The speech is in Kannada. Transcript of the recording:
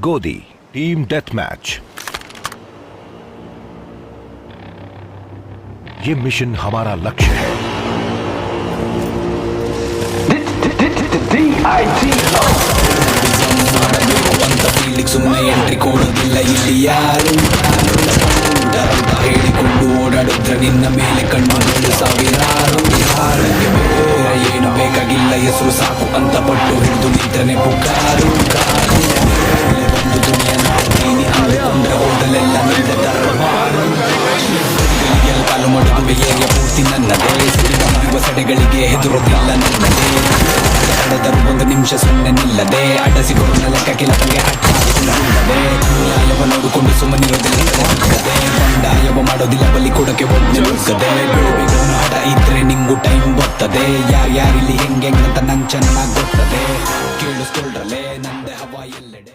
गोदी टीम डेथ मैच। ये मिशन हमारा लक्ष्य है। ಸುಮ್ಮನೆ ಎಂಟ್ರಿ ಕೊಡೋದಿಲ್ಲ ಇಲ್ಲಿ ಯಾರು ಅಂತ ಹೇಳಿಕೊಂಡು ಓಡಾಡಿದ್ರೆ ನಿನ್ನ ಮೇಲೆ ಕಣ್ಣು ಸಾವಿರಾರು ಏನು ಬೇಕಾಗಿಲ್ಲ ಹೆಸರು ಸಾಕು ಅಂತ ಪಟ್ಟು ಹಿಡಿದು ನಿಂತನೆ ಪುಕಾರು ಒಂದು ದುನಿಯಾ ನೋಡ್ತೀನಿ ಅಂದುಕೊಂಡ್ರೆ ಹೋದಲೆಲ್ಲ ನಿಂದ ದರ್ಬಾರು ಕಾಲು ಮಾಡುವೆ ಏರಿಯ ಪೂರ್ತಿ ನನ್ನದೇ ಸಿಡಿಯುವ ಸಡೆಗಳಿಗೆ ಹೆದರೋದಿಲ್ಲ ನನ್ನದೇ ತಡೆದರು ಒಂದು ನಿಮಿಷ ಸುಮ್ಮನೆ ನಿಲ್ಲದೆ ಅಡ್ಡಸಿಕೊಂಡು ಲೆಕ್ಕ ಕೆಲಸಕ್ಕೆ ಹಟ್ಟದೆ ನ್ಯಾಯವ ನೋಡಿಕೊಂಡು ಸುಮ್ಮನಿರೋದಿಲ್ಲ ಬಂಡಾಯವ ಮಾಡೋದಿಲ್ಲ ಬಲಿ ಕೊಡಕ್ಕೆ ಒಮ್ಮೆ ನುಗ್ಗದೆ ಬೆಳಬೇಕನ್ನು ಹಠ ಇದ್ರೆ ನಿಂಗು ಟೈಮ್ ಬರ್ತದೆ ಯಾರ್ಯಾರಿಲ್ಲಿ ಹೆಂಗೆ ಅಂತ ನಂಗೆ ಚೆನ್ನಾಗಿ ಗೊತ್ತದೆ ಕೇಳಿಸ್ಕೊಳ್ರಲೆ ನಂದೆ ಹವಾ ಎಲ್ಲೆಡೆ